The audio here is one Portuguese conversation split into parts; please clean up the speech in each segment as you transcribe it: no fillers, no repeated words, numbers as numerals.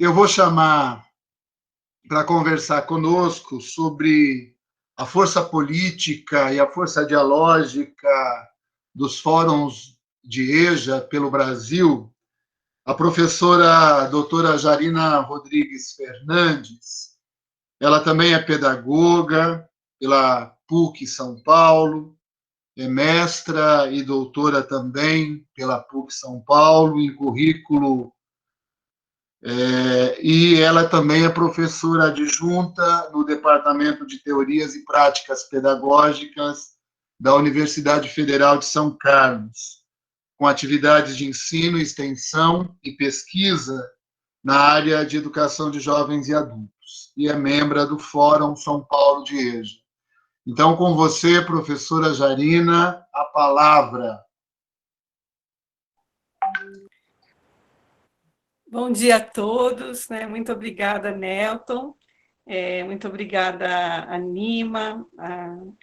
eu vou chamar para conversar conosco sobre a força política e a força dialógica dos fóruns de EJA pelo Brasil, a professora doutora Jarina Rodrigues Fernandes. Ela também é pedagoga pela PUC São Paulo, é mestra e doutora também pela PUC São Paulo, em currículo, e ela também é professora adjunta no Departamento de Teorias e Práticas Pedagógicas da Universidade Federal de São Carlos, com atividades de ensino, extensão e pesquisa na área de educação de jovens e adultos, e é membro do Fórum São Paulo de EJA. Então, com você, professora Jarina, a palavra. Bom dia a todos, né? Muito obrigada, Nelton. Muito obrigada a Nima,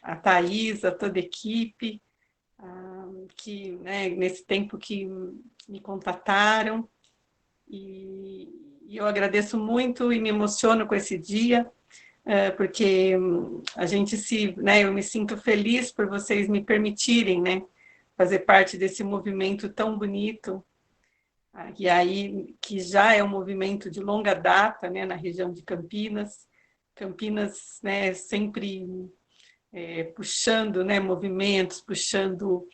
a Thais, a toda a equipe, que, né, nesse tempo que me contataram. E eu agradeço muito e me emociono com esse dia, porque a gente né, eu me sinto feliz por vocês me permitirem, né, fazer parte desse movimento tão bonito, e aí que já é um movimento de longa data, né, na região de Campinas. Campinas, né, sempre puxando, né, movimentos, puxando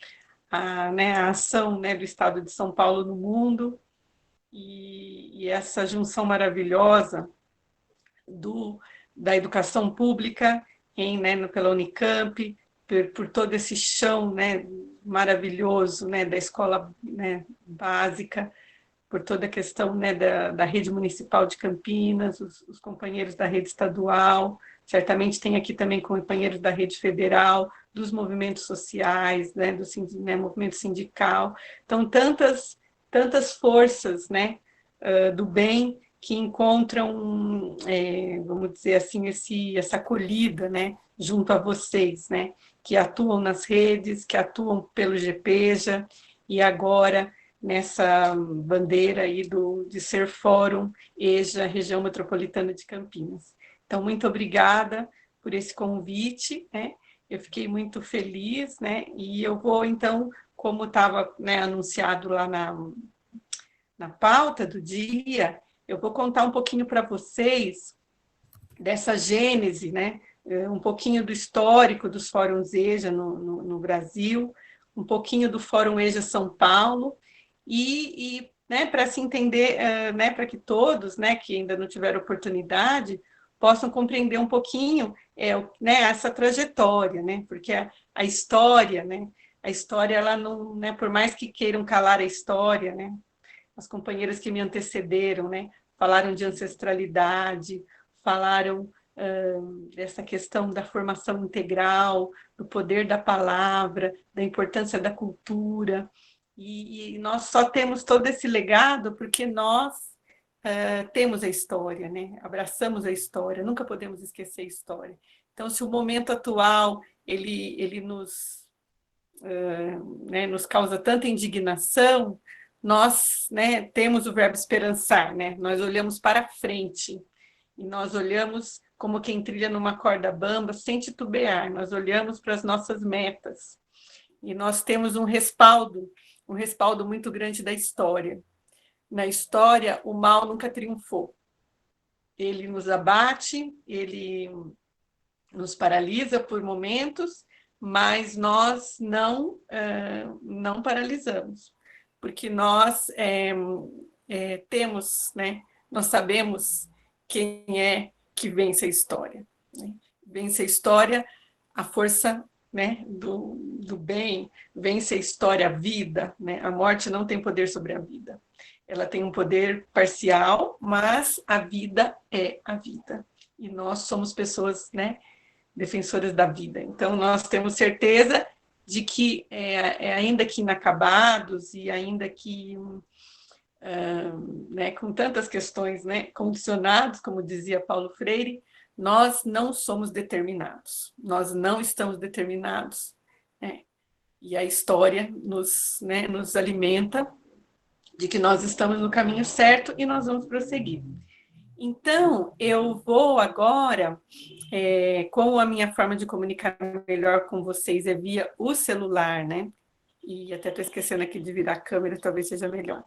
a ação, né, do Estado de São Paulo no mundo, e essa junção maravilhosa da educação pública pela Unicamp, por todo esse chão, né, maravilhoso, né, da escola, né, básica, por toda a questão, né, da rede municipal de Campinas, os companheiros da rede estadual, certamente tem aqui também companheiros da rede federal, dos movimentos sociais, né, movimento sindical. Então, tantas forças, né, do bem que encontram, vamos dizer assim, essa acolhida, né, junto a vocês, né, que atuam nas redes, que atuam pelo GPEJA, e agora nessa bandeira aí de ser Fórum EJA, Região Metropolitana de Campinas. Então, muito obrigada por esse convite, né? Eu fiquei muito feliz, né? E eu vou, então, como estava, né, anunciado lá na pauta do dia, eu vou contar um pouquinho para vocês dessa gênese, né? Um pouquinho do histórico dos fóruns EJA no Brasil, um pouquinho do Fórum EJA São Paulo, e né, para se entender, né, para que todos, né, que ainda não tiveram oportunidade, possam compreender um pouquinho, né, essa trajetória, né, porque a história, né, ela não, né, por mais que queiram calar a história, né, as companheiras que me antecederam, né, falaram de ancestralidade, falaram dessa questão da formação integral, do poder da palavra, da importância da cultura, e nós só temos todo esse legado porque nós temos a história, né? Abraçamos a história, nunca podemos esquecer a história. Então, se o momento atual ele né, nos causa tanta indignação, nós, né, temos o verbo esperançar, né? Nós olhamos para frente, e nós olhamos como quem trilha numa corda bamba, sem titubear, nós olhamos para as nossas metas, e nós temos um respaldo muito grande da história. Na história, o mal nunca triunfou. Ele nos abate, ele nos paralisa por momentos, mas nós não paralisamos, porque nós temos, né, nós sabemos quem é que vence a história. Né? Vence a história, a força, né, do bem, vence a história, a vida. Né? A morte não tem poder sobre a vida. Ela tem um poder parcial, mas a vida é a vida. E nós somos pessoas, né, defensoras da vida. Então, nós temos certeza de que, ainda que inacabados e ainda que né, com tantas questões, né, condicionados, como dizia Paulo Freire, nós não somos determinados, nós não estamos determinados. Né? E a história nos alimenta de que nós estamos no caminho certo e nós vamos prosseguir. Então, eu vou agora, como a minha forma de comunicar melhor com vocês é via o celular, né? E até estou esquecendo aqui de virar a câmera, talvez seja melhor.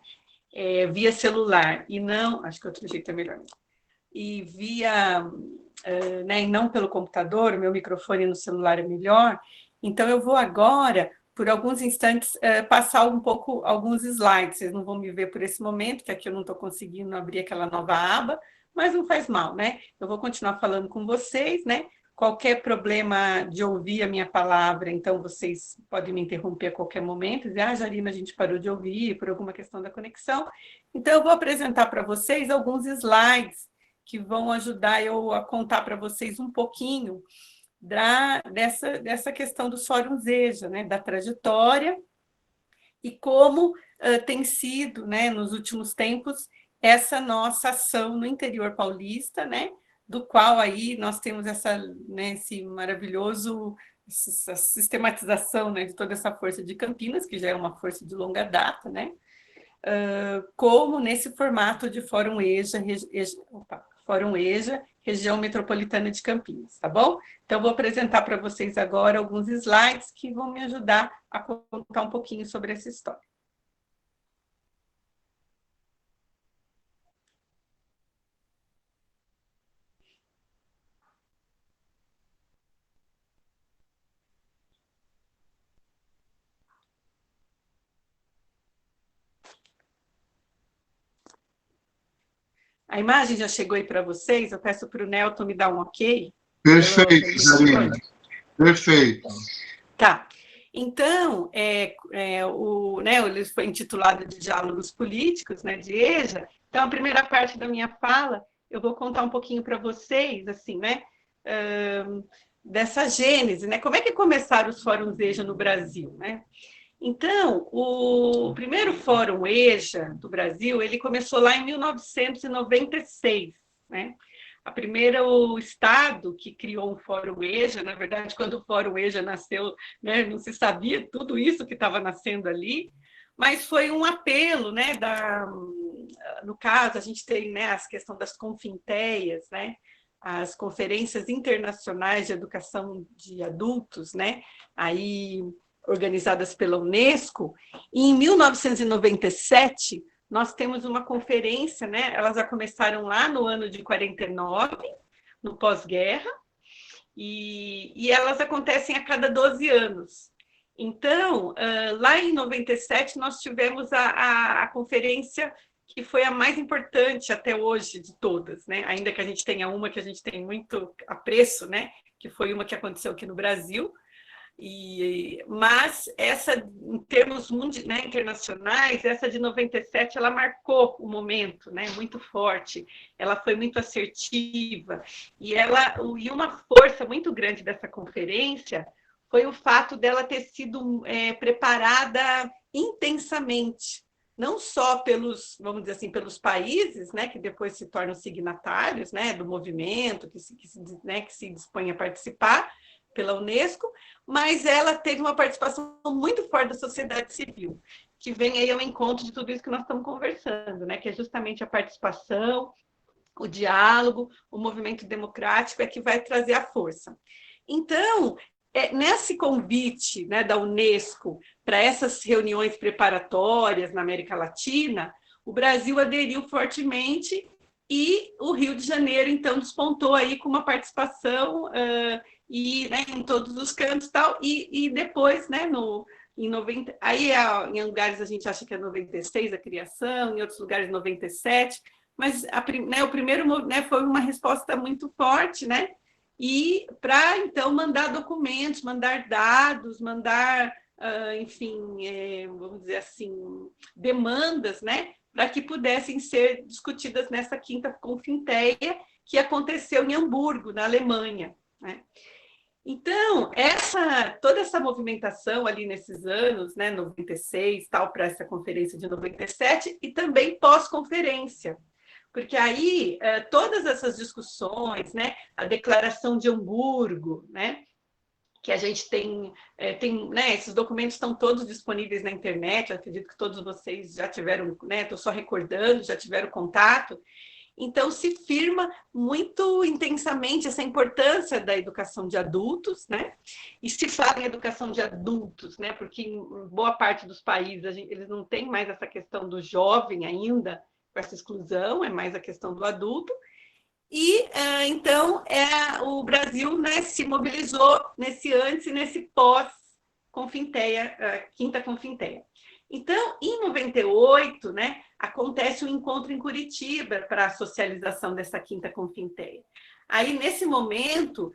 Via celular, e não, acho que outro jeito é melhor. E via, né, e não pelo computador, o meu microfone no celular é melhor. Então, eu vou agora, por alguns instantes, passar um pouco alguns slides. Vocês não vão me ver por esse momento, que aqui eu não estou conseguindo abrir aquela nova aba, mas não faz mal, né? Eu vou continuar falando com vocês, né? Qualquer problema de ouvir a minha palavra, então vocês podem me interromper a qualquer momento, dizer, Jarina, a gente parou de ouvir por alguma questão da conexão. Então, eu vou apresentar para vocês alguns slides que vão ajudar eu a contar para vocês um pouquinho dessa questão dos fóruns EJA, né, da trajetória e como tem sido, né, nos últimos tempos, essa nossa ação no interior paulista, né, do qual aí nós temos né, esse maravilhoso, essa sistematização, né, de toda essa força de Campinas, que já é uma força de longa data, né, como nesse formato de Fórum EJA, Fórum EJA, região metropolitana de Campinas, tá bom? Então, vou apresentar para vocês agora alguns slides que vão me ajudar a contar um pouquinho sobre essa história. A imagem já chegou aí para vocês? Eu peço para o Nelton me dar um ok. Perfeito, Zarina. Perfeito. Tá. Então, ele foi intitulado de Diálogos Políticos, né, de EJA. Então, a primeira parte da minha fala, eu vou contar um pouquinho para vocês, assim, né, dessa gênese, né, como é que começaram os fóruns EJA no Brasil, né? Então, o primeiro fórum EJA do Brasil, ele começou lá em 1996, né? O estado que criou um fórum EJA, na verdade, quando o fórum EJA nasceu, né, não se sabia tudo isso que estava nascendo ali, mas foi um apelo, né, no caso, a gente tem, né, a questão das confinteias, né, as conferências internacionais de educação de adultos, né, aí organizadas pela Unesco, e em 1997 nós temos uma conferência, né? Elas já começaram lá no ano de 49, no pós-guerra, e elas acontecem a cada 12 anos. Então, lá em 97, nós tivemos a conferência que foi a mais importante até hoje de todas, né? Ainda que a gente tenha uma que a gente tem muito apreço, né? Que foi uma que aconteceu aqui no Brasil, mas essa, em termos né, internacionais, essa de 97, ela marcou o momento, né, muito forte, ela foi muito assertiva, e uma força muito grande dessa conferência foi o fato dela ter sido preparada intensamente, não só pelos, vamos dizer assim, pelos países, né, que depois se tornam signatários, né, do movimento, que se dispõe a participar, pela Unesco, mas ela teve uma participação muito forte da sociedade civil, que vem aí ao encontro de tudo isso que nós estamos conversando, né? Que é justamente a participação, o diálogo, o movimento democrático é que vai trazer a força. Então, nesse convite, né, da Unesco para essas reuniões preparatórias na América Latina, o Brasil aderiu fortemente e o Rio de Janeiro, então, despontou aí com uma participação né, em todos os cantos tal, e depois, né, em 90, aí em lugares a gente acha que é 96 a criação, em outros lugares 97, mas né, o primeiro, né, foi uma resposta muito forte, né, e para então mandar documentos, mandar dados, mandar, enfim, vamos dizer assim, demandas, né, para que pudessem ser discutidas nessa quinta Confinteia, que aconteceu em Hamburgo, na Alemanha, né? Então, toda essa movimentação ali nesses anos, né, 96, tal, para essa conferência de 97, e também pós-conferência, porque aí todas essas discussões, né, a Declaração de Hamburgo, né, que a gente tem, né, esses documentos estão todos disponíveis na internet, acredito que todos vocês já tiveram, né, estou só recordando, já tiveram contato, Então, se firma muito intensamente essa importância da educação de adultos, né? E se fala em educação de adultos, né? Porque em boa parte dos países eles não têm mais essa questão do jovem ainda, com essa exclusão, é mais a questão do adulto. E, então, o Brasil, né, se mobilizou nesse antes e nesse pós-Confrinteia, Quinta Confrinteia. Então, em 98, né, acontece um encontro em Curitiba para a socialização dessa Quinta Confrinteia. Aí, nesse momento,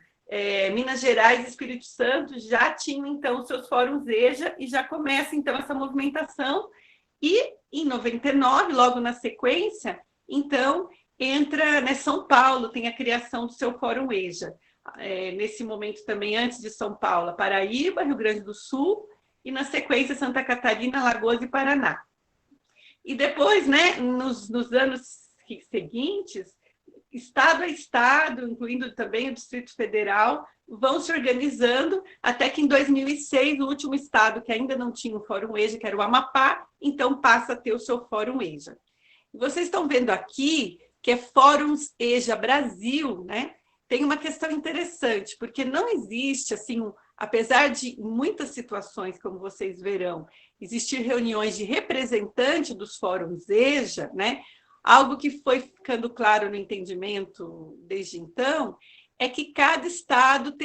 Minas Gerais e Espírito Santo já tinham, então, seus fóruns EJA e já começa, então, essa movimentação. E, em 99, logo na sequência, então, entra, né, São Paulo, tem a criação do seu Fórum EJA. Nesse momento também, antes de São Paulo, Paraíba, Rio Grande do Sul, e na sequência Santa Catarina, Alagoas e Paraná. E depois, né, nos anos seguintes, estado a estado, incluindo também o Distrito Federal, vão se organizando, até que em 2006, o último estado que ainda não tinha o Fórum EJA, que era o Amapá, então passa a ter o seu Fórum EJA. Vocês estão vendo aqui que é Fóruns EJA Brasil, né? Tem uma questão interessante, porque não existe, assim, apesar de muitas situações, como vocês verão, existir reuniões de representante dos fóruns EJA, né? Algo que foi ficando claro no entendimento desde então, é que cada estado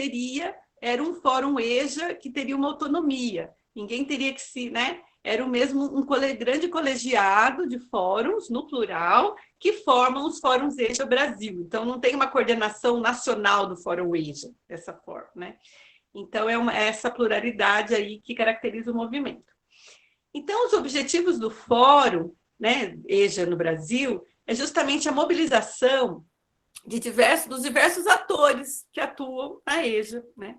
era um fórum EJA que teria uma autonomia, ninguém teria que se, né? Era o mesmo um grande colegiado de fóruns, no plural, que formam os fóruns EJA Brasil. Então, não tem uma coordenação nacional do fórum EJA, dessa forma, né? Então, é essa pluralidade aí que caracteriza o movimento. Então, os objetivos do fórum, né, EJA no Brasil, é justamente a mobilização dos diversos atores que atuam na EJA, né?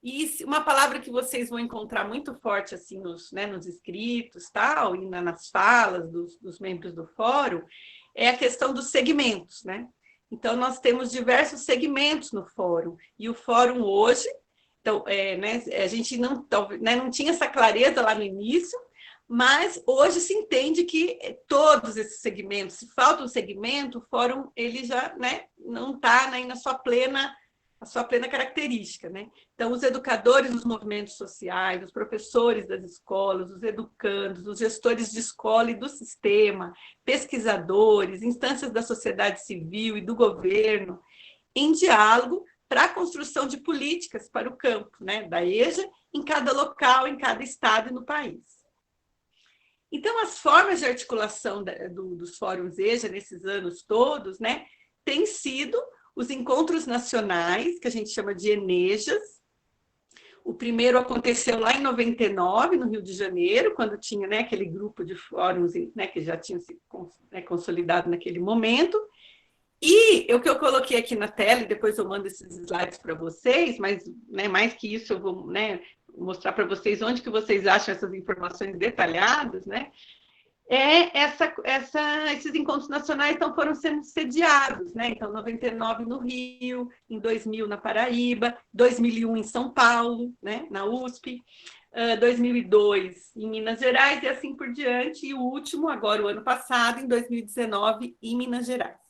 E uma palavra que vocês vão encontrar muito forte assim nos escritos, tal, e nas falas dos membros do fórum, é a questão dos segmentos, né? Então, nós temos diversos segmentos no fórum, e o fórum hoje, então, né, a gente não tinha essa clareza lá no início, mas hoje se entende que todos esses segmentos, se falta um segmento, o fórum ele já, né, não está nem na sua plena característica, né? Então, os educadores dos movimentos sociais, os professores das escolas, os educandos, os gestores de escola e do sistema, pesquisadores, instâncias da sociedade civil e do governo, em diálogo para a construção de políticas para o campo, né, da EJA, em cada local, em cada estado e no país. Então, as formas de articulação dos fóruns EJA nesses anos todos, né, têm sido os encontros nacionais, que a gente chama de ENEJAs. O primeiro aconteceu lá em 99, no Rio de Janeiro, quando tinha, né, aquele grupo de fóruns, né, que já tinha se consolidado naquele momento. E o que eu coloquei aqui na tela, e depois eu mando esses slides para vocês, mas, né, mais que isso, eu vou, né, mostrar para vocês onde que vocês acham essas informações detalhadas, né? Esses encontros nacionais então, foram sendo sediados, né? Então, 99 no Rio, em 2000 na Paraíba, 2001 em São Paulo, né? Na USP, 2002 em Minas Gerais e assim por diante, e o último, agora o ano passado, em 2019, em Minas Gerais.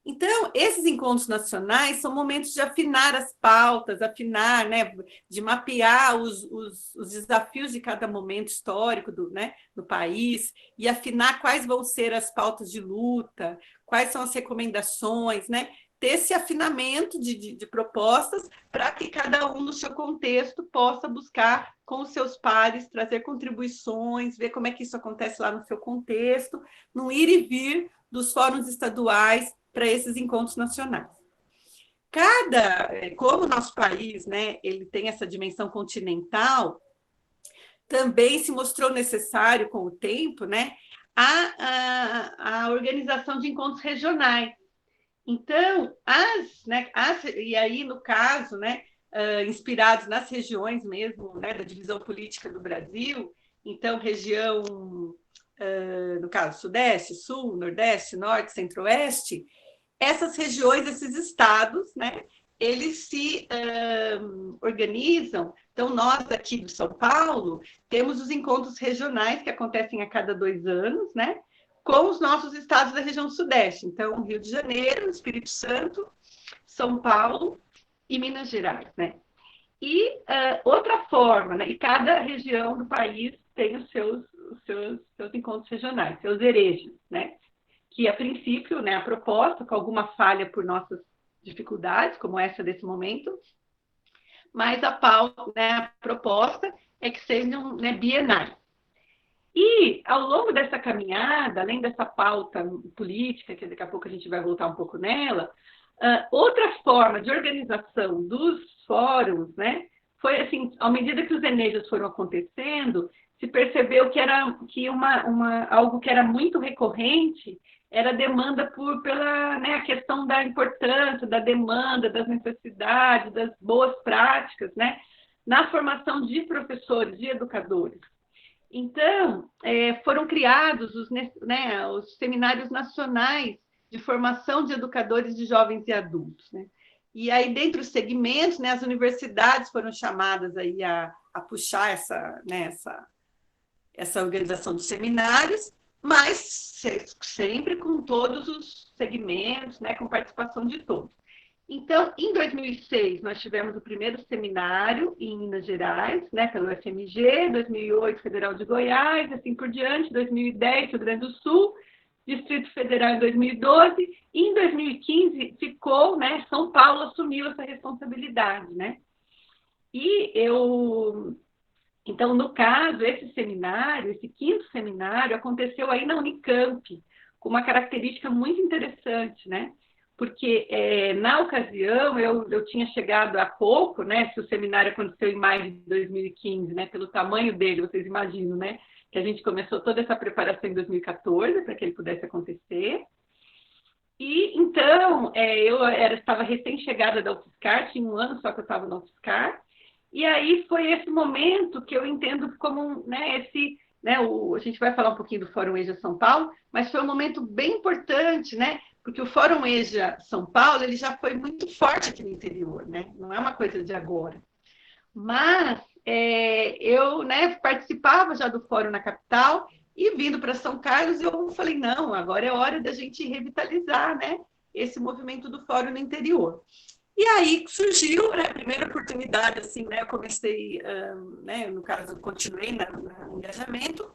Então, esses encontros nacionais são momentos de afinar as pautas, né, de mapear os desafios de cada momento histórico do país e afinar quais vão ser as pautas de luta, quais são as recomendações, né? Ter esse afinamento de propostas para que cada um, no seu contexto, possa buscar com os seus pares, trazer contribuições, ver como é que isso acontece lá no seu contexto, no ir e vir dos fóruns estaduais para esses encontros nacionais. Como o nosso país, né, ele tem essa dimensão continental, também se mostrou necessário, com o tempo, né, a organização de encontros regionais. Então, e aí, no caso, né, inspirados nas regiões mesmo, né, da divisão política do Brasil, então, região, no caso, Sudeste, Sul, Nordeste, Norte, Centro-Oeste, essas regiões, esses estados, né, eles se organizam. Então, nós aqui de São Paulo temos os encontros regionais que acontecem a cada 2 anos, né? com os nossos estados da região sudeste. Então, Rio de Janeiro, Espírito Santo, São Paulo e Minas Gerais, né? E outra forma, né? E cada região do país tem os seus encontros regionais, seus erejos, né? Que, a princípio, né, a proposta, com alguma falha por nossas dificuldades, como essa desse momento, mas a pauta, né, a proposta é que sejam, né, bienais. E, ao longo dessa caminhada, além dessa pauta política, que daqui a pouco a gente vai voltar um pouco nela, outra forma de organização dos fóruns, né, foi assim, à medida que os Enejos foram acontecendo, se percebeu que era algo que era muito recorrente, era a demanda pela, né, a questão da importância, da demanda, das necessidades, das boas práticas, né, na formação de professores, de educadores. Então, foram criados os seminários nacionais de formação de educadores de jovens e adultos, né? E aí, dentre os segmentos, né, as universidades foram chamadas aí a puxar essa organização de seminários, mas sempre com todos os segmentos, né, com participação de todos. Então, em 2006, nós tivemos o primeiro seminário em Minas Gerais, né, pelo FMG, 2008, Federal de Goiás, assim por diante, 2010, Rio Grande do Sul, Distrito Federal em 2012, e em 2015 ficou, né, São Paulo assumiu essa responsabilidade, né. Então, no caso, esse seminário, esse quinto seminário, aconteceu aí na Unicamp, com uma característica muito interessante, né? Porque, na ocasião, eu tinha chegado há pouco, né? Se o seminário aconteceu em maio de 2015, né? Pelo tamanho dele, vocês imaginam, né? Que a gente começou toda essa preparação em 2014 para que ele pudesse acontecer. E, então, eu estava recém-chegada da UFSCar, tinha um ano só que eu estava na UFSCar, e aí foi esse momento que eu entendo como, né, a gente vai falar um pouquinho do Fórum EJA São Paulo, mas foi um momento bem importante, né, porque o Fórum EJA São Paulo, ele já foi muito forte aqui no interior, né, não é uma coisa de agora. Mas eu, né, participava já do Fórum na capital, e vindo para São Carlos, eu falei, não, agora é hora da gente revitalizar, né, esse movimento do Fórum no interior. E aí surgiu, né, a primeira oportunidade, assim, né, eu comecei, né, no caso, continuei no engajamento,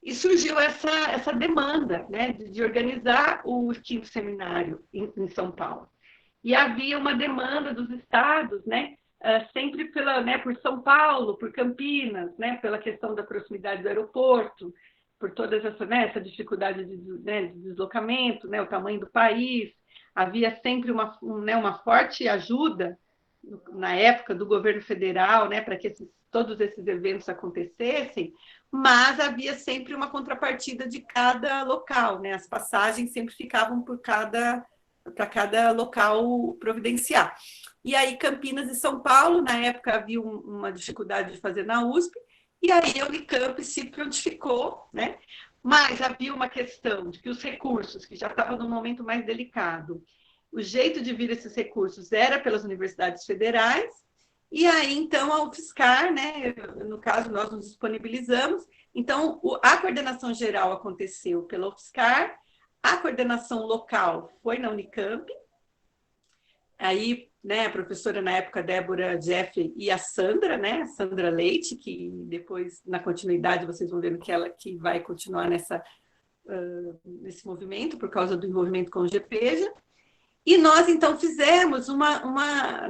e surgiu essa demanda, né, de organizar o quinto seminário em São Paulo. E havia uma demanda dos estados, né, sempre né, por São Paulo, por Campinas, né, pela questão da proximidade do aeroporto, por toda essa dificuldade de deslocamento, né, o tamanho do país. Havia sempre uma forte ajuda, na época, do governo federal, né, para que todos esses eventos acontecessem, mas havia sempre uma contrapartida de cada local, né? As passagens sempre ficavam para cada local providenciar. E aí, Campinas e São Paulo, na época, havia uma dificuldade de fazer na USP, e aí a Unicamp se prontificou, né? Mas havia uma questão de que os recursos, que já estavam num momento mais delicado, o jeito de vir esses recursos era pelas universidades federais, e aí, então, a UFSCar, né, no caso, nós nos disponibilizamos, então, a coordenação geral aconteceu pela UFSCar, a coordenação local foi na Unicamp, aí, né, a professora na época, Débora Jeff, e a Sandra, né, Sandra Leite, que depois, na continuidade, vocês vão ver que ela que vai continuar nesse movimento, por causa do envolvimento com o GPEJA. E nós, então, fizemos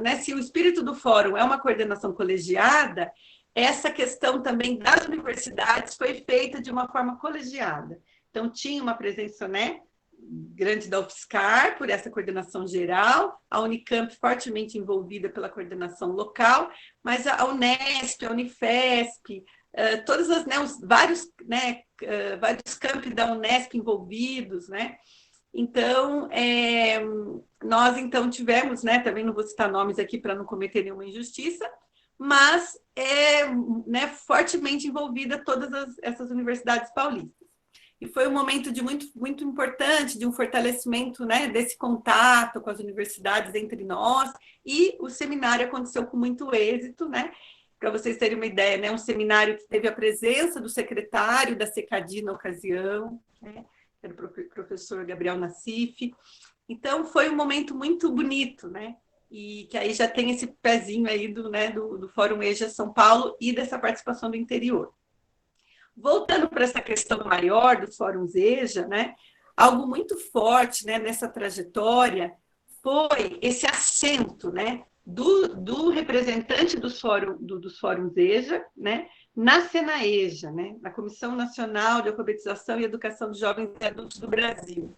né, se o espírito do fórum é uma coordenação colegiada, essa questão também das universidades foi feita de uma forma colegiada. Então, tinha uma presença, né, grande da UFSCar, por essa coordenação geral, a Unicamp fortemente envolvida pela coordenação local, mas a Unesp, a Unifesp, todas as, né, vários campi da Unesp envolvidos, né? Então, nós então tivemos, né, também não vou citar nomes aqui para não cometer nenhuma injustiça, mas né, fortemente envolvida todas essas universidades paulistas. E foi um momento muito, muito importante de um fortalecimento, né, desse contato com as universidades entre nós, e o seminário aconteceu com muito êxito, né? para vocês terem uma ideia, né, um seminário que teve a presença do secretário da SECADI na ocasião, né, que era o professor Gabriel Nassif. Então, foi um momento muito bonito, né? E que aí já tem esse pezinho aí do Fórum EJA São Paulo e dessa participação do interior. Voltando para essa questão maior dos fóruns EJA, né? Algo muito forte, né, nessa trajetória foi esse assento, né, do representante dos fóruns EJA, né, na SENAEJA, né, na Comissão Nacional de Alfabetização e Educação de Jovens e Adultos do Brasil.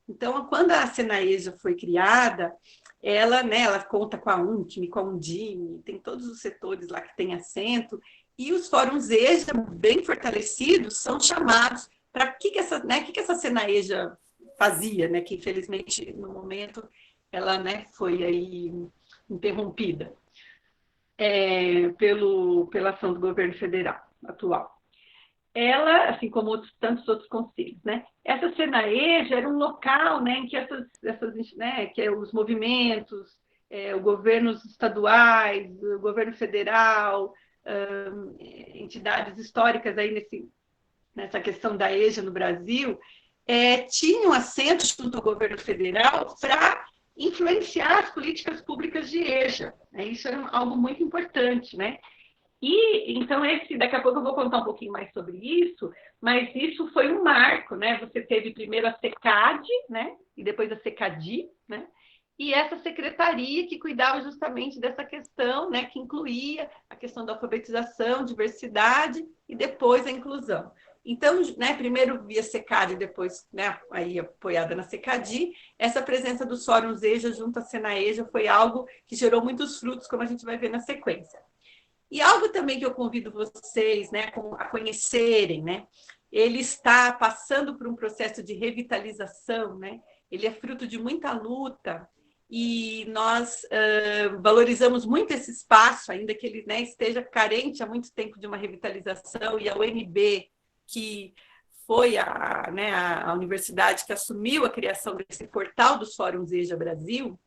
Então, quando a SENAEJA foi criada, ela, né, ela conta com a UNCM, com a Undime, tem todos os setores lá que tem assento, e os fóruns EJA, bem fortalecidos, são chamados para que essa SENAEJA fazia, né, que infelizmente, no momento, ela, né, foi aí interrompida pela ação do governo federal atual. Ela, assim como tantos outros conselhos, né? Essa SENAEJA era um local, né, em que que os movimentos, os governos estaduais, o governo federal, entidades históricas aí nessa questão da EJA no Brasil, tinham assento junto ao governo federal para influenciar as políticas públicas de EJA. Né? Isso é algo muito importante, né? E, então, daqui a pouco eu vou contar um pouquinho mais sobre isso, mas isso foi um marco, né? Você teve primeiro a SECAD, né? E depois a SECADI, né? E essa secretaria que cuidava justamente dessa questão, né? Que incluía a questão da alfabetização, diversidade e depois a inclusão. Então, né, primeiro via SECAD, depois, né, aí apoiada na SECADI, essa presença dos fóruns EJA junto à SENAEJA foi algo que gerou muitos frutos, como a gente vai ver na sequência. E algo também que eu convido vocês, né, a conhecerem, né, ele está passando por um processo de revitalização, né, ele é fruto de muita luta e nós valorizamos muito esse espaço, ainda que ele, né, esteja carente há muito tempo de uma revitalização, e a UNB, que foi a universidade que assumiu a criação desse portal dos Fóruns EJA Brasil.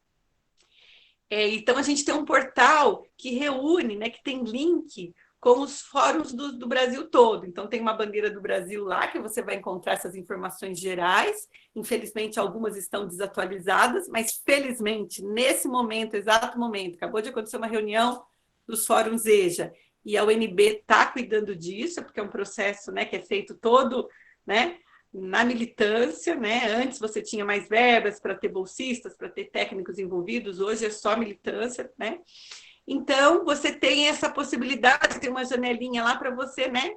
Então, a gente tem um portal que reúne, né, que tem link com os fóruns do Brasil todo. Então, tem uma bandeira do Brasil lá, que você vai encontrar essas informações gerais. Infelizmente, algumas estão desatualizadas, mas, felizmente, nesse momento, exato momento, acabou de acontecer uma reunião dos fóruns EJA, e a UNB está cuidando disso, porque é um processo, né, que é feito todo, né, na militância, né? Antes você tinha mais verbas para ter bolsistas, para ter técnicos envolvidos, hoje é só militância, né? Então, você tem essa possibilidade, tem uma janelinha lá para você, né?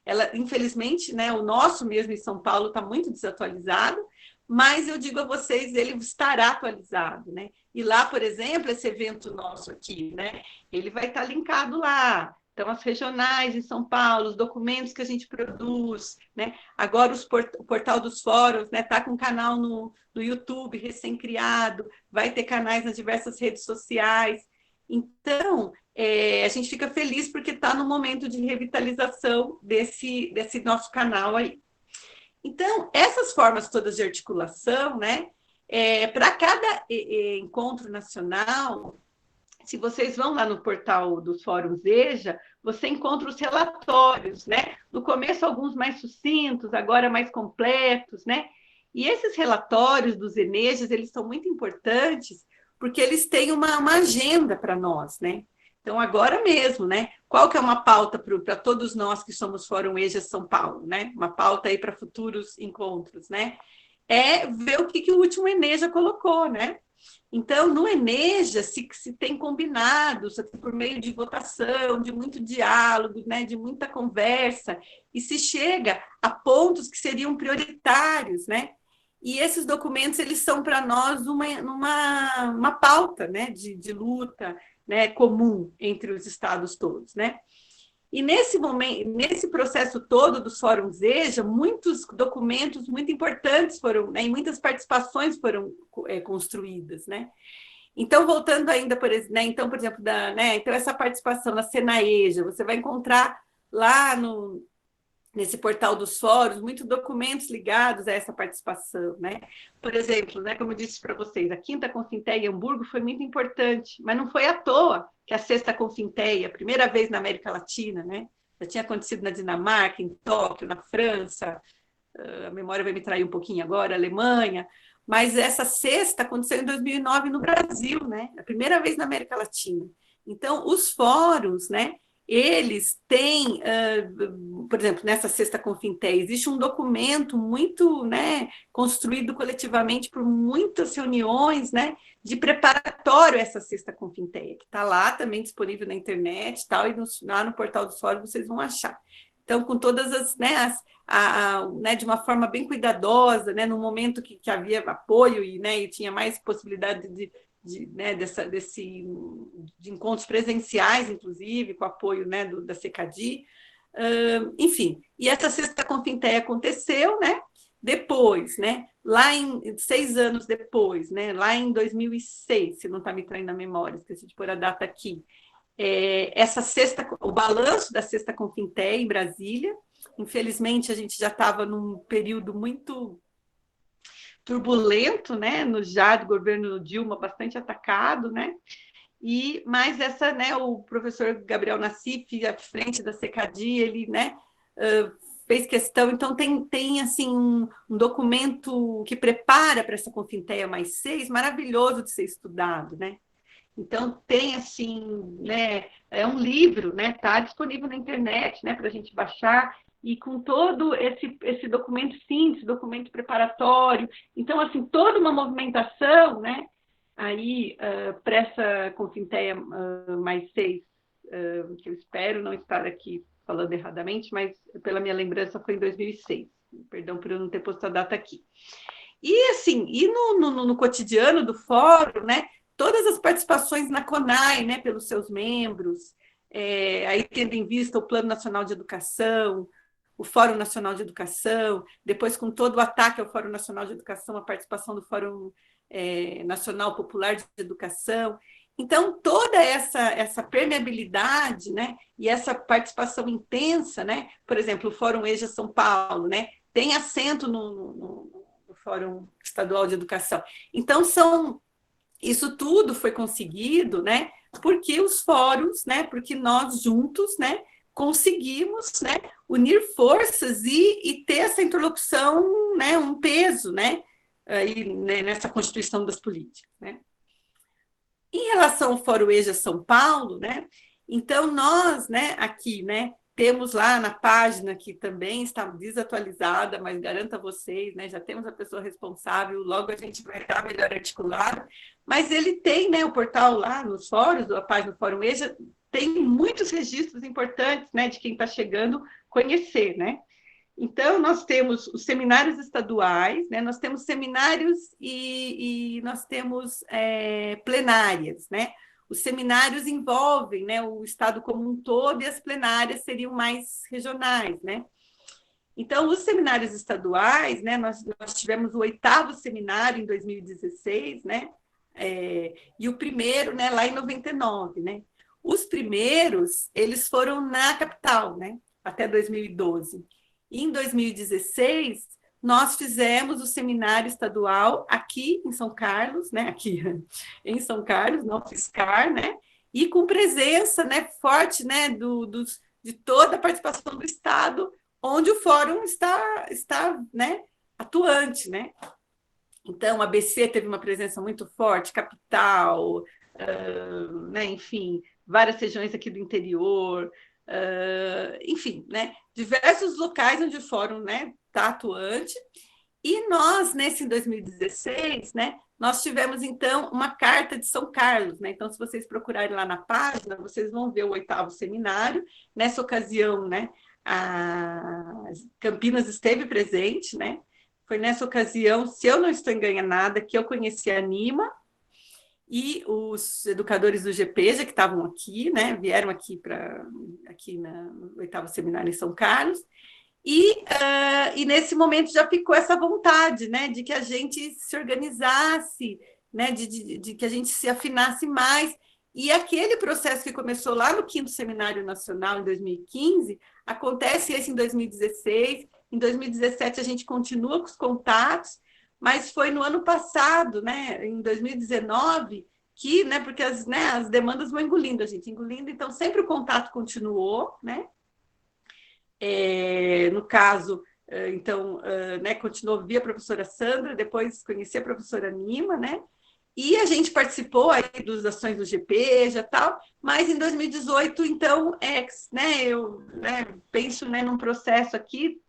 Ela, infelizmente, né, o nosso mesmo em São Paulo está muito desatualizado, mas eu digo a vocês, ele estará atualizado, né? E lá, por exemplo, esse evento nosso aqui, né? Ele vai estar linkado lá. Então, as regionais em São Paulo, os documentos que a gente produz, né? Agora o portal dos fóruns, né? Está com um canal no YouTube recém-criado, vai ter canais nas diversas redes sociais. Então, a gente fica feliz porque está no momento de revitalização desse nosso canal aí. Então, essas formas todas de articulação, né? Para cada encontro nacional, se vocês vão lá no portal dos fóruns EJA, você encontra os relatórios, né? No começo, alguns mais sucintos, agora mais completos, né? E esses relatórios dos ENEJAs, eles são muito importantes, porque eles têm uma agenda para nós, né? Então, agora mesmo, né? Qual que é uma pauta para todos nós que somos Fórum EJA São Paulo, né? Uma pauta aí para futuros encontros, né? É ver o que o último ENEJA colocou, né? Então, no ENEJA, se tem combinado, por meio de votação, de muito diálogo, né, de muita conversa, e se chega a pontos que seriam prioritários, né? E esses documentos, eles são para nós uma pauta, né, de luta, né, comum entre os estados todos, né? E nesse momento, nesse processo todo dos fóruns EJA, muitos documentos muito importantes foram, né, e muitas participações foram construídas, né? Então, voltando ainda, por exemplo, então essa participação na SENAEJA, você vai encontrar lá nesse portal dos fóruns, muitos documentos ligados a essa participação, né? Por exemplo, né, como eu disse para vocês, a Quinta Confinteia em Hamburgo foi muito importante, mas não foi à toa que a Sexta Confinteia, a primeira vez na América Latina, né? Já tinha acontecido na Dinamarca, em Tóquio, na França, a memória vai me trair um pouquinho agora, Alemanha, mas essa sexta aconteceu em 2009 no Brasil, né? A primeira vez na América Latina. Então, os fóruns, né? Eles têm, por exemplo, nessa Sexta Confinté, existe um documento muito, né, construído coletivamente por muitas reuniões, né, de preparatório a essa Sexta Confinté, que está lá também disponível na internet, tal, e lá no portal do fórum vocês vão achar. Então, com todas as, né, né, de uma forma bem cuidadosa, né, no momento que havia apoio e tinha mais possibilidade né, de encontros presenciais, inclusive, com apoio, né, da CECADI. Enfim, e essa Sexta Confinté aconteceu, né? Depois, né, lá em 6 anos depois, né, lá em 2006, se não está me traindo a memória, esqueci de pôr a data aqui, o balanço da Sexta Confinté em Brasília. Infelizmente, a gente já estava num período muito turbulento, né, no já do governo Dilma, bastante atacado, né? Mas né, o professor Gabriel Nassif, à frente da CECADI, ele, né, fez questão, então tem assim um documento que prepara para essa Confintéia mais 6, maravilhoso de ser estudado, né? Então tem assim, né, é um livro, né, tá disponível na internet, né, para a gente baixar, e com todo esse documento síntese, documento preparatório. Então, assim, toda uma movimentação, né, aí para essa Confintéia mais 6, que eu espero não estar aqui falando erradamente, mas pela minha lembrança foi em 2006. Perdão por eu não ter posto a data aqui. E assim, no cotidiano do fórum, né, todas as participações na CONAI, né, pelos seus membros, aí tendo em vista o Plano Nacional de Educação, o Fórum Nacional de Educação, depois com todo o ataque ao Fórum Nacional de Educação, a participação do Fórum Nacional Popular de Educação. Então, toda essa permeabilidade, né, e essa participação intensa, né, por exemplo, o Fórum EJA São Paulo, né, tem assento no Fórum Estadual de Educação. Então, isso tudo foi conseguido, né, porque os fóruns, né, porque nós juntos, né, conseguimos, né, unir forças e ter essa interlocução, né, um peso, né, aí, né, nessa constituição das políticas, né. Em relação ao Fórum EJA São Paulo, né, então nós, né, aqui, né, temos lá na página, que também está desatualizada, mas garanto a vocês, né, já temos a pessoa responsável, logo a gente vai estar melhor articulado, mas ele tem, né, o portal lá nos fóruns, a página do Fórum EJA, tem muitos registros importantes, né, de quem está chegando conhecer, né. Então, nós temos os seminários estaduais, né, nós temos seminários e nós temos plenárias, né. Os seminários envolvem, né, o Estado como um todo, e as plenárias seriam mais regionais, né? Então, os seminários estaduais, né, nós tivemos o 8º seminário em 2016, né? E o primeiro, né, lá em 99, né? Os primeiros, eles foram na capital, né? Até 2012. E em 2016, nós fizemos o seminário estadual aqui em São Carlos, né? Aqui em São Carlos, no UFSCar, né? E com presença, né, forte, né, de toda a participação do Estado, onde o fórum está, né, atuante, né? Então, a ABC teve uma presença muito forte, capital, né, enfim, várias regiões aqui do interior, enfim, né, diversos locais onde o fórum, né, está atuante. E nós, nesse em 2016, né, nós tivemos, então, uma carta de São Carlos, né? Então, se vocês procurarem lá na página, vocês vão ver o 8º seminário. Nessa ocasião, né, a Campinas esteve presente, né? Foi nessa ocasião, se eu não estou enganada, que eu conheci a Nima e os educadores do GPEJA que estavam aqui, né? Vieram aqui no 8º seminário em São Carlos. E nesse momento já ficou essa vontade, né, de que a gente se organizasse, né, de que a gente se afinasse mais. E aquele processo que começou lá no 5º Seminário Nacional, em 2015, acontece esse em 2016. Em 2017, a gente continua com os contatos, mas foi no ano passado, né, em 2019, que, né, porque as demandas vão engolindo, a gente engolindo, então sempre o contato continuou, né? No caso, então, né, continuou via professora Sandra, depois conheci a professora Nima, né? E a gente participou aí das ações do GP, já tal, mas em 2018, então, né, eu penso, né, num processo aqui,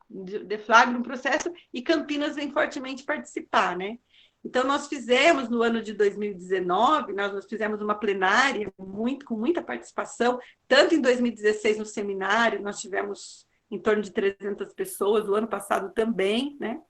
deflagro um processo, e Campinas vem fortemente participar, né? Então, nós fizemos, no ano de 2019, nós fizemos uma plenária com muita participação, tanto em 2016 no seminário, nós tivemos em torno de 300 pessoas, o ano passado também, né?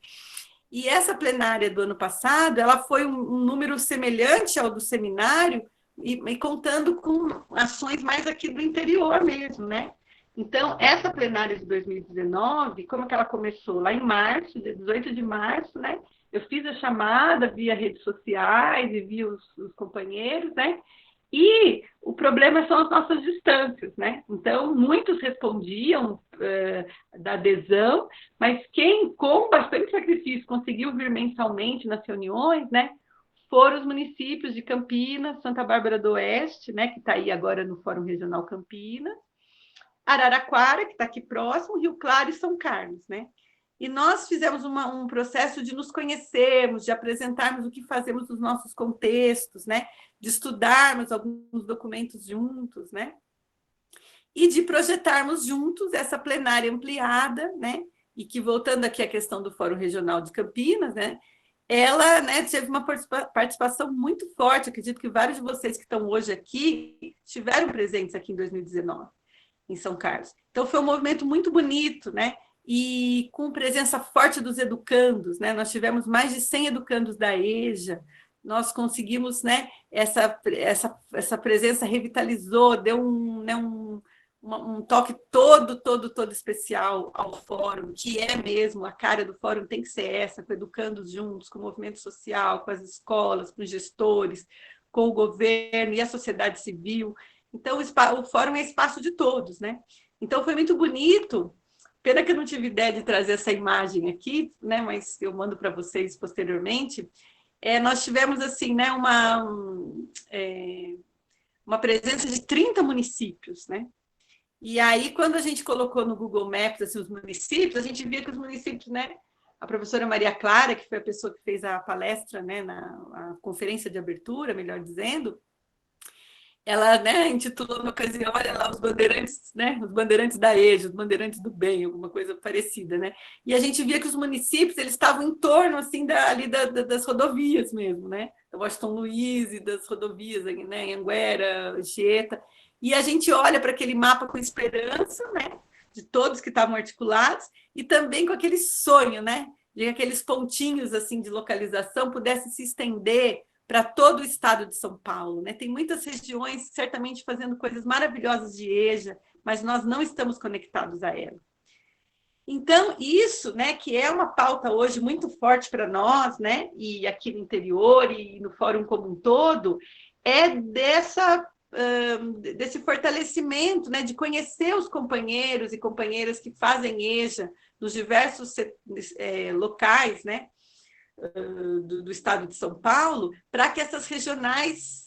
E essa plenária do ano passado, ela foi um número semelhante ao do seminário, e contando com ações mais aqui do interior mesmo, né? Então, essa plenária de 2019, como que ela começou? Lá em março, 18 de março, né? Eu fiz a chamada via redes sociais e via os companheiros, né? E o problema são as nossas distâncias, né? Então, muitos respondiam da adesão, mas quem, com bastante sacrifício, conseguiu vir mensalmente nas reuniões, né? Foram os municípios de Campinas, Santa Bárbara do Oeste, né? Que está aí agora no Fórum Regional Campinas, Araraquara, que está aqui próximo, Rio Claro e São Carlos, né? E nós fizemos um processo de nos conhecermos, de apresentarmos o que fazemos nos nossos contextos, né? De estudarmos alguns documentos juntos, né? E de projetarmos juntos essa plenária ampliada, né? E que, voltando aqui à questão do Fórum Regional de Campinas, né? Ela, né, teve uma participação muito forte. Acredito que vários de vocês que estão hoje aqui estiveram presentes aqui em 2019, em São Carlos. Então, foi um movimento muito bonito, né? E com presença forte dos educandos, né? Nós tivemos mais de 100 educandos da EJA, nós conseguimos, né? Essa presença revitalizou, deu um toque todo especial ao fórum, que é mesmo, a cara do fórum tem que ser essa, com educandos juntos, com o movimento social, com as escolas, com os gestores, com o governo e a sociedade civil. Então, o fórum é espaço de todos, né? Então, foi muito bonito. Pena que eu não tive ideia de trazer essa imagem aqui, né? Mas eu mando para vocês posteriormente. Nós tivemos, assim, né, uma presença de 30 municípios, né? E aí, quando a gente colocou no Google Maps assim, os municípios, a gente via que os municípios, né? A professora Maria Clara, que foi a pessoa que fez a palestra, né, a conferência de abertura, melhor dizendo, ela, né, intitulou na ocasião, olha lá, os bandeirantes, né, os bandeirantes da EJA, os bandeirantes do bem, alguma coisa parecida, né? E a gente via que os municípios, eles estavam em torno, assim, das rodovias mesmo, né? Da Washington Luiz e das rodovias, né, em Anguera, Anchieta. E a gente olha para aquele mapa com esperança, né, de todos que estavam articulados, e também com aquele sonho, né, de que aqueles pontinhos, assim, de localização pudessem se estender para todo o estado de São Paulo, né? Tem muitas regiões certamente fazendo coisas maravilhosas de EJA, mas nós não estamos conectados a ela. Então, isso, né, que é uma pauta hoje muito forte para nós, né, e aqui no interior e no fórum como um todo, é desse fortalecimento, né, de conhecer os companheiros e companheiras que fazem EJA nos diversos locais, né, do estado de São Paulo, para que essas regionais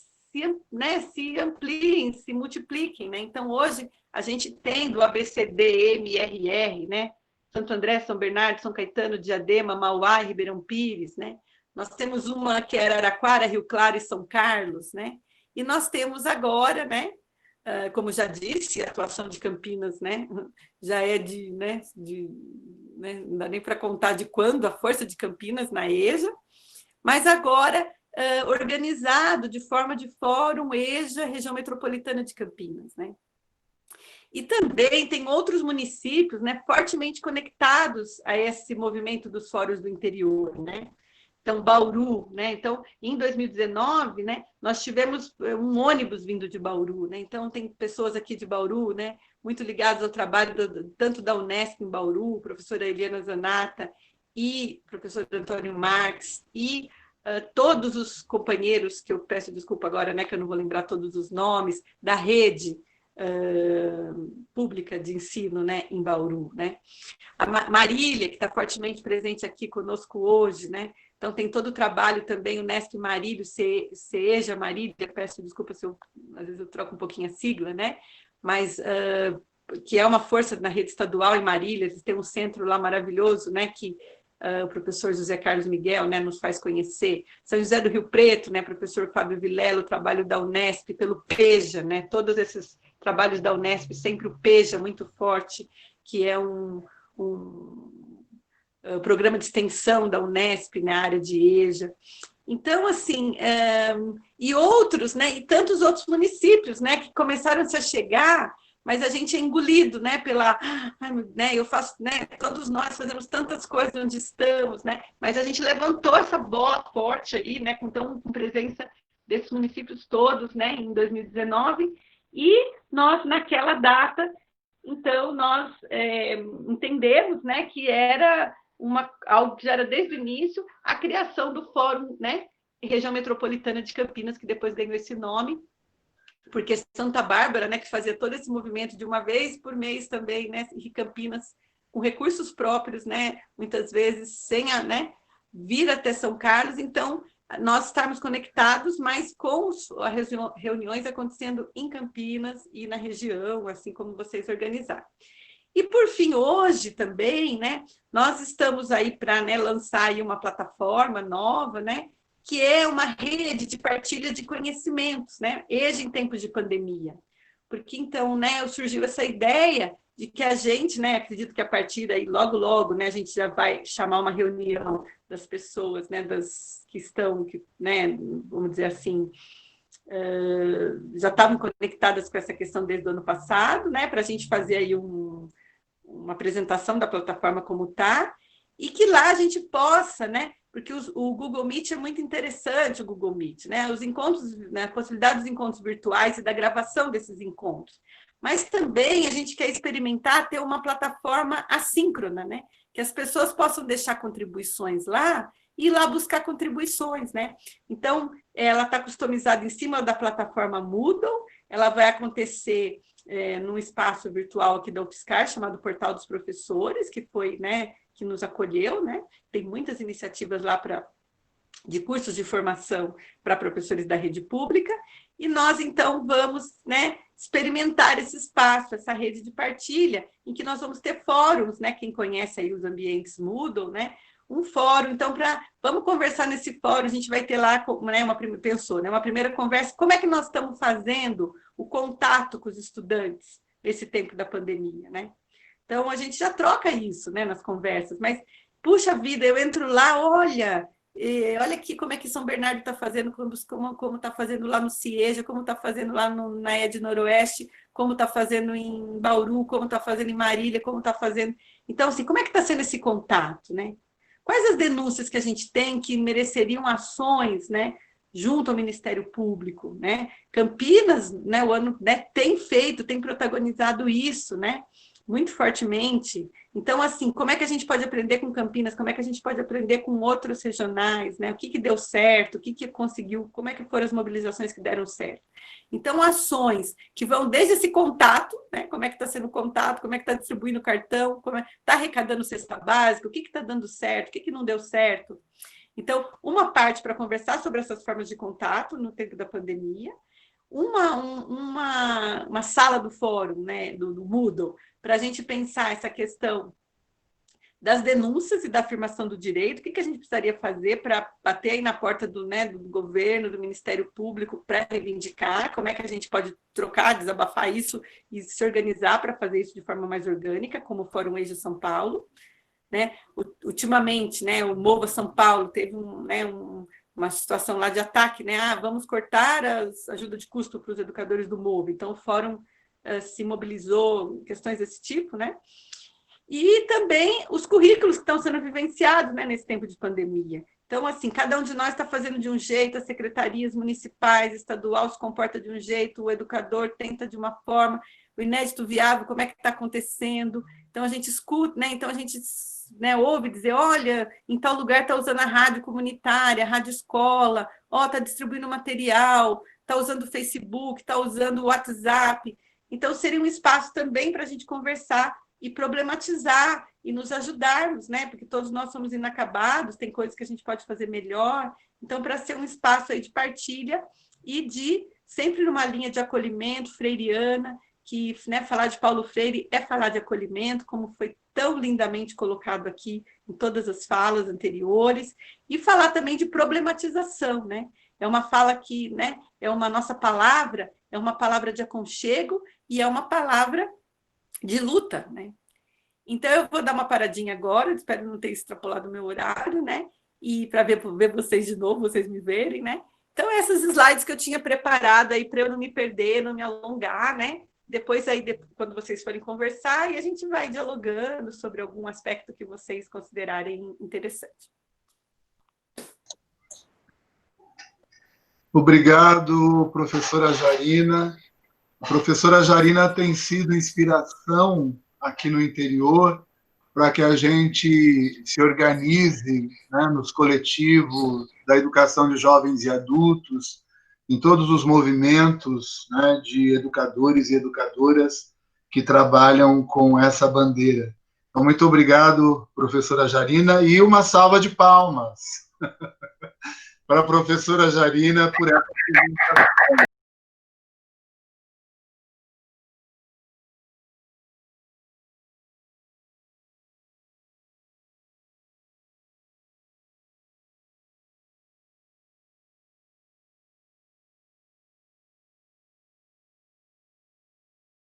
se ampliem, se multipliquem, né? Então, hoje, a gente tem do ABCD, MRR, né? Santo André, São Bernardo, São Caetano, Diadema, Mauá e Ribeirão Pires, né? Nós temos uma que é Araraquara, Rio Claro e São Carlos, né? E nós temos agora, né? Como já disse, a atuação de Campinas, né? Já é né? Não dá nem para contar de quando a força de Campinas na EJA, mas agora organizado de forma de fórum EJA, região metropolitana de Campinas, né? E também tem outros municípios, né, fortemente conectados a esse movimento dos fóruns do interior, né? Então, Bauru, né? Então, em 2019, né, nós tivemos um ônibus vindo de Bauru, né? Então, tem pessoas aqui de Bauru, né, muito ligadas ao trabalho tanto da Unesp em Bauru, professora Eliana Zanata e professor Antônio Marques, e todos os companheiros, que eu peço desculpa agora, né, que eu não vou lembrar todos os nomes, da rede pública de ensino, né, em Bauru, né? A Marília, que está fortemente presente aqui conosco hoje, né? Então, tem todo o trabalho também, o Nesp Marílio, CEJA Marília, peço desculpa se eu, às vezes eu troco um pouquinho a sigla, né? Mas que é uma força na rede estadual em Marília, eles têm um centro lá maravilhoso, né? Que o professor José Carlos Miguel, né, nos faz conhecer. São José do Rio Preto, né, professor Fábio Vilela, o trabalho da Unesp, pelo PEJA, né, todos esses trabalhos da Unesp, sempre o PEJA muito forte, que é um programa de extensão da Unesp na área de EJA. Então, assim, e outros, né, e tantos outros municípios, né, que começaram a chegar, mas a gente é engolido, né, né, eu faço, né, todos nós fazemos tantas coisas onde estamos, né, mas a gente levantou essa bola forte aí, né, com presença desses municípios todos, né, em 2019, e nós, naquela data, então, nós entendemos, né, que era algo que já era desde o início, a criação do Fórum, né, Região Metropolitana de Campinas, que depois ganhou esse nome, porque Santa Bárbara, né, que fazia todo esse movimento de uma vez por mês também, né, e Campinas, com recursos próprios, né, muitas vezes sem né, vir até São Carlos, então nós estamos conectados, mas com as reuniões acontecendo em Campinas e na região, assim como vocês organizaram. E, por fim, hoje também, né, nós estamos aí para, né, lançar aí uma plataforma nova, né, que é uma rede de partilha de conhecimentos, né, EJA em tempos de pandemia. Porque, então, né, surgiu essa ideia de que a gente, né, acredito que a partir daí, logo, logo, né, a gente já vai chamar uma reunião das pessoas, né, das que estão, né, vamos dizer assim, já estavam conectadas com essa questão desde o ano passado, né, para a gente fazer aí uma apresentação da plataforma como está, e que lá a gente possa, né, porque o Google Meet é muito interessante, o Google Meet, né, os encontros, né, a possibilidade dos encontros virtuais e da gravação desses encontros. Mas também a gente quer experimentar ter uma plataforma assíncrona, né, que as pessoas possam deixar contribuições lá e ir lá buscar contribuições, né. Então, ela está customizada em cima da plataforma Moodle, ela vai acontecer num espaço virtual aqui da UFSCar, chamado Portal dos Professores, que foi, né, que nos acolheu, né? Tem muitas iniciativas lá de cursos de formação para professores da rede pública, e nós, então, vamos, né, experimentar esse espaço, essa rede de partilha, em que nós vamos ter fóruns, né, quem conhece aí os ambientes Moodle, né, um fórum, então, vamos conversar nesse fórum, a gente vai ter lá, né, uma primeira conversa, como é que nós estamos fazendo o contato com os estudantes nesse tempo da pandemia, né? Então, a gente já troca isso, né, nas conversas, mas, puxa vida, eu entro lá, olha aqui como é que São Bernardo está fazendo, como está fazendo lá no CIEJA, como está fazendo lá na ED Noroeste, como está fazendo em Bauru, como está fazendo em Marília, como está fazendo... Então, assim, como é que está sendo esse contato, né? Quais as denúncias que a gente tem que mereceriam ações, né, junto ao Ministério Público, né? Campinas, né, tem protagonizado isso, né, muito fortemente. Então, assim, como é que a gente pode aprender com Campinas? Como é que a gente pode aprender com outros regionais, né? O que deu certo? O que conseguiu? Como é que foram as mobilizações que deram certo? Então, ações que vão desde esse contato, né? Como é que está sendo o contato, como é que está distribuindo o cartão, como está arrecadando cesta básica, o que está dando certo, o que não deu certo. Então, uma parte para conversar sobre essas formas de contato no tempo da pandemia, uma sala do fórum, né, do Moodle, para a gente pensar essa questão das denúncias e da afirmação do direito, o que a gente precisaria fazer para bater aí na porta do governo, do Ministério Público, para reivindicar, como é que a gente pode trocar, desabafar isso e se organizar para fazer isso de forma mais orgânica, como o Fórum EJA São Paulo, né? Ultimamente, né, o Mova São Paulo teve uma situação lá de ataque, né? Vamos cortar a ajuda de custo para os educadores do Mova. Então, o Fórum se mobilizou, questões desse tipo, né? E também os currículos que estão sendo vivenciados, né, nesse tempo de pandemia. Então, assim, cada um de nós está fazendo de um jeito, as secretarias municipais, estadual se comporta de um jeito, o educador tenta de uma forma, o inédito viável, como é que está acontecendo. Então, a gente escuta, né? Então, a gente né, ouve dizer, olha, em tal lugar está usando a rádio comunitária, a rádio escola, está distribuindo material, está usando o Facebook, está usando o WhatsApp. Então, seria um espaço também para a gente conversar e problematizar e nos ajudarmos, né? Porque todos nós somos inacabados, tem coisas que a gente pode fazer melhor. Então, para ser um espaço aí de partilha e de sempre numa linha de acolhimento freiriana, que, né, falar de Paulo Freire é falar de acolhimento, como foi tão lindamente colocado aqui em todas as falas anteriores, e falar também de problematização, né? É uma fala que, né, é uma nossa palavra, é uma palavra de aconchego e é uma palavra de luta, né? Então, eu vou dar uma paradinha agora, espero não ter extrapolado o meu horário, né? E para ver vocês de novo, vocês me verem, né? Então, essas slides que eu tinha preparado aí para eu não me perder, não me alongar, né? Depois, aí, quando vocês forem conversar, e a gente vai dialogando sobre algum aspecto que vocês considerarem interessante. Obrigado, professora Jarina. A professora Jarina tem sido inspiração aqui no interior para que a gente se organize, né, nos coletivos da educação de jovens e adultos, em todos os movimentos, né, de educadores e educadoras que trabalham com essa bandeira. Então, muito obrigado, professora Jarina, e uma salva de palmas para a professora Jarina por essa apresentação.